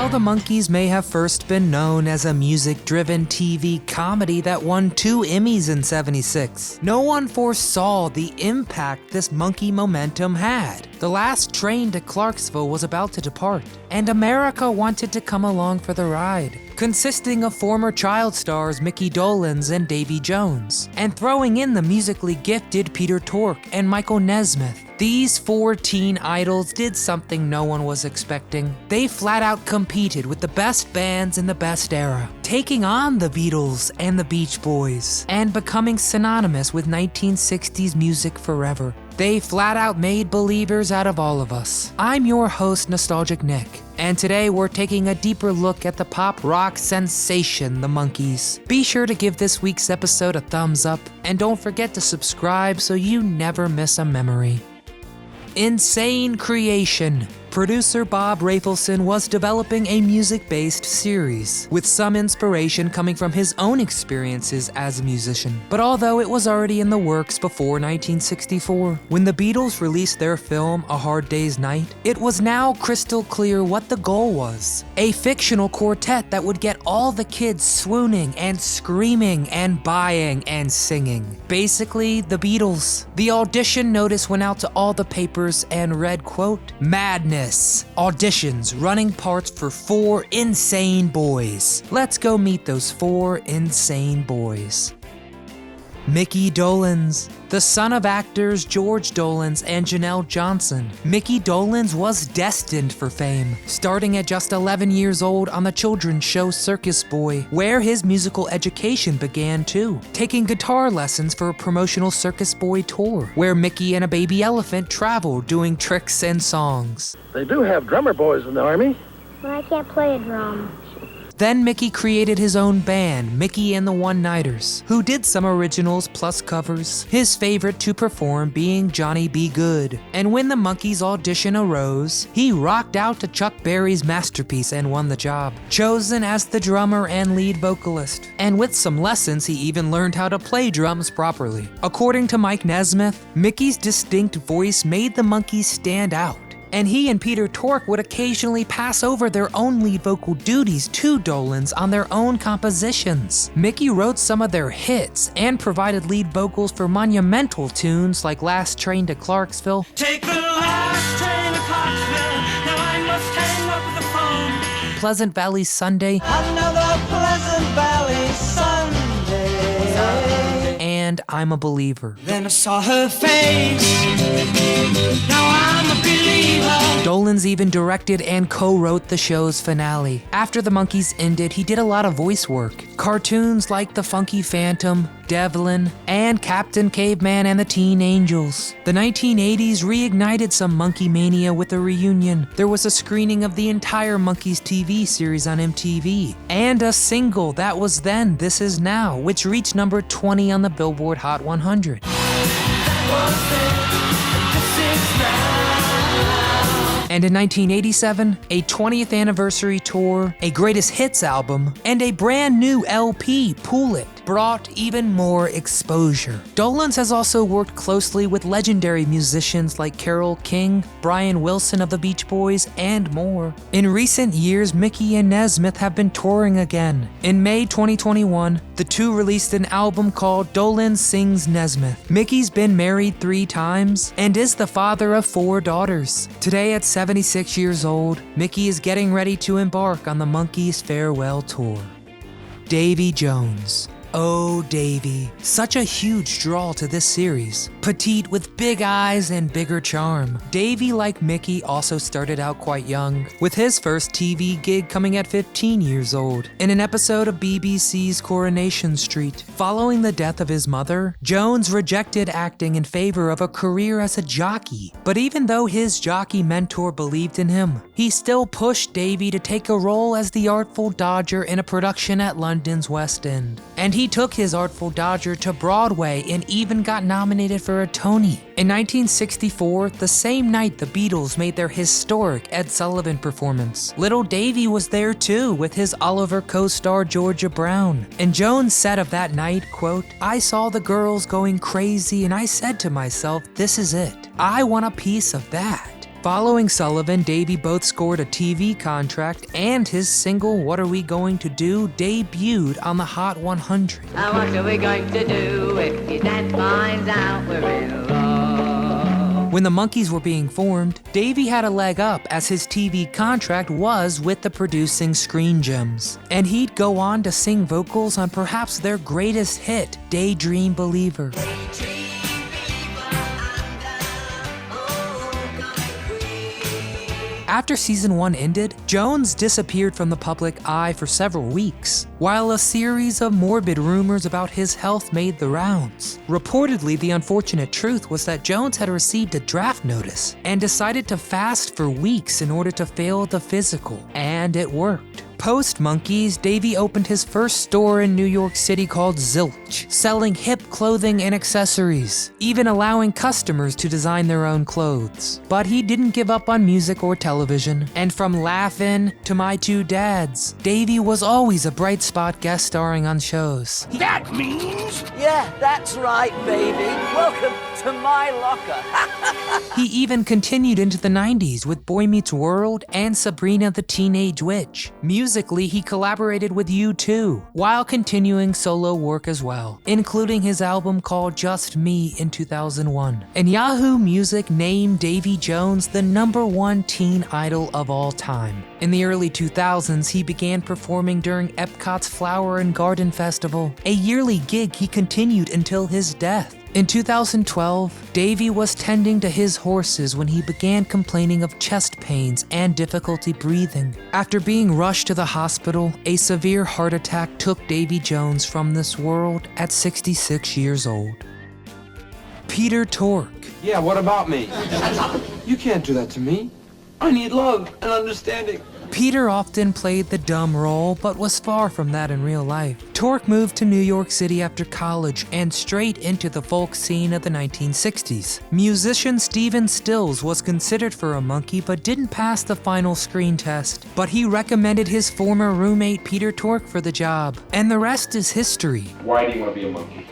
While the Monkees may have first been known as a music-driven TV comedy that won 2 Emmys in '76, no one foresaw the impact this Monkee Momentum had. The last train to Clarksville was about to depart, and America wanted to come along for the ride, consisting of former child stars Micky Dolenz and Davey Jones, and throwing in the musically gifted Peter Tork and Michael Nesmith. These 4 teen idols did something no one was expecting. They flat out competed with the best bands in the best era, taking on the Beatles and the Beach Boys, and becoming synonymous with 1960s music forever. They flat out made believers out of all of us. I'm your host, Nostalgic Nick, and today we're taking a deeper look at the pop rock sensation, the Monkees. Be sure to give this week's episode a thumbs up, and don't forget to subscribe so you never miss a memory. Insane creation. Producer Bob Rafelson was developing a music-based series, with some inspiration coming from his own experiences as a musician. But although it was already in the works before 1964, when the Beatles released their film A Hard Day's Night, it was now crystal clear what the goal was. A fictional quartet that would get all the kids swooning and screaming and buying and singing. Basically, the Beatles. The audition notice went out to all the papers and read, quote, "Madness. Auditions, running parts for 4 insane boys." Let's go meet those 4 insane boys. Micky Dolenz. The son of actors George Dolenz and Janelle Johnson, Micky Dolenz was destined for fame, starting at just 11 years old on the children's show Circus Boy, where his musical education began too, taking guitar lessons for a promotional Circus Boy tour, where Micky and a baby elephant traveled doing tricks and songs. They do have drummer boys in the Army. But I can't play a drum. Then Micky created his own band, Micky and the One-Nighters, who did some originals plus covers, his favorite to perform being Johnny B. Good. And when the Monkees audition arose, he rocked out to Chuck Berry's masterpiece and won the job, chosen as the drummer and lead vocalist. And with some lessons, he even learned how to play drums properly. According to Mike Nesmith, Micky's distinct voice made the Monkees stand out, and he and Peter Tork would occasionally pass over their own lead vocal duties to Dolenz on their own compositions. Micky wrote some of their hits and provided lead vocals for monumental tunes like Last Train to Clarksville, Take the last train to Clarksville, now I must hang up the phone. Pleasant Valley Sunday, Another Pleasant Valley Sunday. and I'm a Believer. Then I saw her face, now I'm a believer. Dolenz even directed and co-wrote the show's finale. After the Monkees ended, he did a lot of voice work. Cartoons like The Funky Phantom, Devlin, and Captain Caveman and the Teen Angels. The 1980s reignited some Monkee mania with a reunion. There was a screening of the entire Monkees TV series on MTV, and a single that was then This Is Now, which reached number 20 on the Billboard Hot 100. And in 1987, a 20th anniversary tour, a greatest hits album, and a brand new LP, Pool It, brought even more exposure. Dolenz has also worked closely with legendary musicians like Carole King, Brian Wilson of the Beach Boys, and more. In recent years, Micky and Nesmith have been touring again. In May 2021, the two released an album called Dolenz Sings Nesmith. Micky's been married 3 times and is the father of 4 daughters. Today at 76 years old, Micky is getting ready to embark on the Monkees' farewell tour. Davey Jones. Oh, Davy, such a huge draw to this series. Petite with big eyes and bigger charm. Davy, like Micky, also started out quite young, with his first TV gig coming at 15 years old, in an episode of BBC's Coronation Street. Following the death of his mother, Jones rejected acting in favor of a career as a jockey. But even though his jockey mentor believed in him, he still pushed Davy to take a role as the Artful Dodger in a production at London's West End. And he took his Artful Dodger to Broadway and even got nominated for a Tony. In 1964, the same night the Beatles made their historic Ed Sullivan performance, little Davy was there too with his Oliver co-star Georgia Brown. And Jones said of that night, quote, "I saw the girls going crazy and I said to myself, this is it. I want a piece of that." Following Sullivan, Davy both scored a TV contract, and his single What Are We Going to Do debuted on the Hot 100. What are we going to do if your dad finds out we're in love? When the Monkees were being formed, Davy had a leg up as his TV contract was with the producing Screen Gems, and he'd go on to sing vocals on perhaps their greatest hit, Daydream Believer. After season 1 ended, Jones disappeared from the public eye for several weeks, while a series of morbid rumors about his health made the rounds. Reportedly, the unfortunate truth was that Jones had received a draft notice and decided to fast for weeks in order to fail the physical, and it worked. Post-Monkees, Davy opened his first store in New York City called Zilch, selling hip clothing and accessories, even allowing customers to design their own clothes. But he didn't give up on music or television, and from Laugh-In to My Two Dads, Davy was always a bright spot guest starring on shows. That means... Yeah, that's right, baby. Welcome to my locker. He even continued into the 90s with Boy Meets World and Sabrina the Teenage Witch. Musically, he collaborated with U2, while continuing solo work as well, including his album called Just Me in 2001. And Yahoo Music named Davey Jones the #1 teen idol of all time. In the early 2000s, he began performing during Epcot's Flower and Garden Festival, a yearly gig he continued until his death. In 2012, Davy was tending to his horses when he began complaining of chest pains and difficulty breathing. After being rushed to the hospital, a severe heart attack took Davy Jones from this world at 66 years old. Peter Tork. Yeah, what about me? You can't do that to me. I need love and understanding. Peter often played the dumb role, but was far from that in real life. Tork moved to New York City after college and straight into the folk scene of the 1960s. Musician Stephen Stills was considered for a Monkee but didn't pass the final screen test, but he recommended his former roommate Peter Tork for the job, and the rest is history. Why do you want to be a Monkee?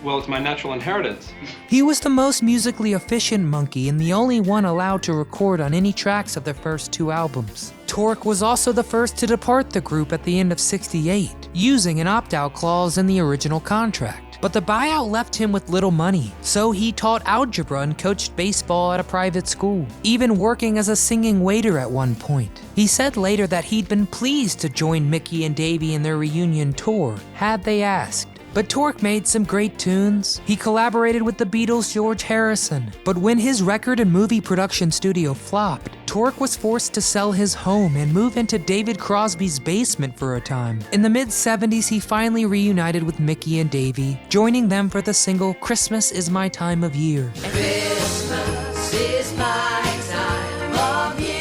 Well, it's my natural inheritance. He was the most musically efficient Monkee and the only one allowed to record on any tracks of their first 2 albums. Tork was also the first to depart the group at the end of '68, using an opt-out clause in the original contract. But the buyout left him with little money, so he taught algebra and coached baseball at a private school, even working as a singing waiter at one point. He said later that he'd been pleased to join Micky and Davy in their reunion tour, had they asked. But Tork made some great tunes. He collaborated with the Beatles' George Harrison. But when his record and movie production studio flopped, Tork was forced to sell his home and move into David Crosby's basement for a time. In the mid-70s, he finally reunited with Micky and Davy, joining them for the single Christmas Is My Time of Year. Christmas is my time of year.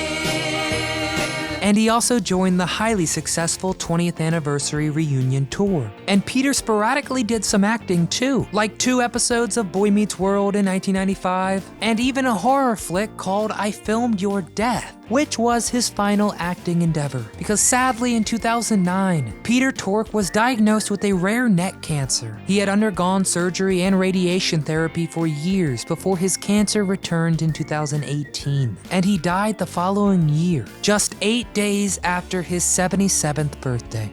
And he also joined the highly successful 20th anniversary reunion tour. And Peter sporadically did some acting too, like 2 episodes of Boy Meets World in 1995, and even a horror flick called I Filmed Your Death, which was his final acting endeavor. Because sadly in 2009, Peter Tork was diagnosed with a rare neck cancer. He had undergone surgery and radiation therapy for years before his cancer returned in 2018, and he died the following year, just 8 days after his 77th birthday.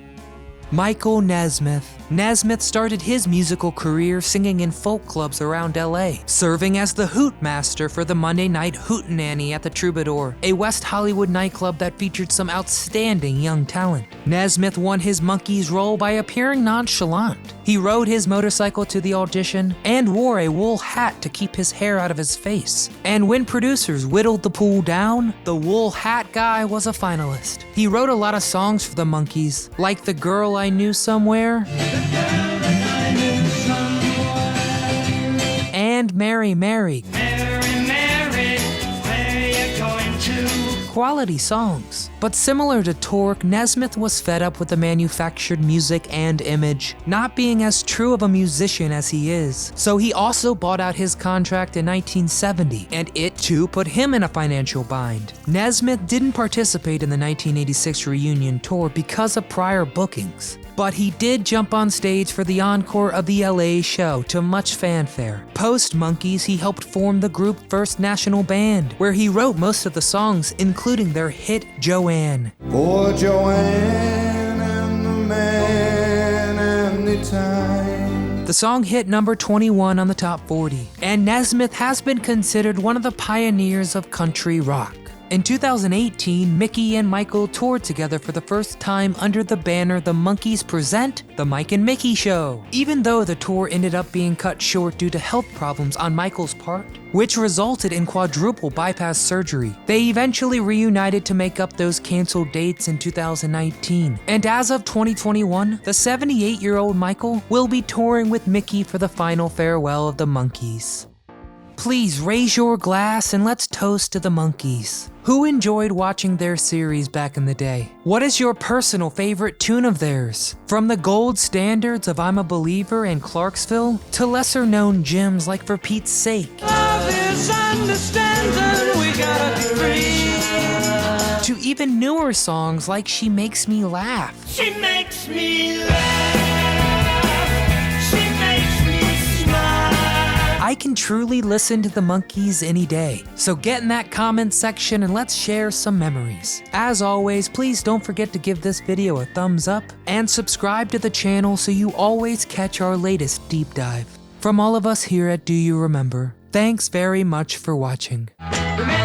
Michael Nesmith. Nesmith started his musical career singing in folk clubs around LA, serving as the hoot master for the Monday night hootenanny at the Troubadour, a West Hollywood nightclub that featured some outstanding young talent. Nesmith won his Monkees role by appearing nonchalant. He rode his motorcycle to the audition and wore a wool hat to keep his hair out of his face. And when producers whittled the pool down, the wool hat guy was a finalist. He wrote a lot of songs for the Monkees, like The Girl I Knew Somewhere, and Mary, Mary. Mary, Mary, where you going to? Quality songs. But similar to Tork, Nesmith was fed up with the manufactured music and image, not being as true of a musician as he is. So he also bought out his contract in 1970, and it too put him in a financial bind. Nesmith didn't participate in the 1986 reunion tour because of prior bookings. but he did jump on stage for the encore of the LA show to much fanfare. Post Monkees, he helped form the group First National Band, where he wrote most of the songs, including their hit Joanne. For Joanne and the man and the time. The song hit number 21 on the top 40, and Nesmith has been considered one of the pioneers of country rock. In 2018, Micky and Michael toured together for the first time under the banner The Monkees Present The Mike and Micky Show. Even though the tour ended up being cut short due to health problems on Michael's part, which resulted in quadruple bypass surgery, they eventually reunited to make up those canceled dates in 2019. And as of 2021, the 78-year-old Michael will be touring with Micky for the final farewell of the Monkees. Please raise your glass and let's toast to the Monkees. Who enjoyed watching their series back in the day? What is your personal favorite tune of theirs? From the gold standards of I'm a Believer and Clarksville, to lesser known gems like For Pete's Sake. Love is understanding, we gotta be free. To even newer songs like She Makes Me Laugh. She makes me laugh. She makes me smile. I can truly listen to the Monkees any day, so get in that comment section and let's share some memories. As always, please don't forget to give this video a thumbs up and subscribe to the channel so you always catch our latest deep dive. From all of us here at Do You Remember, thanks very much for watching. Remember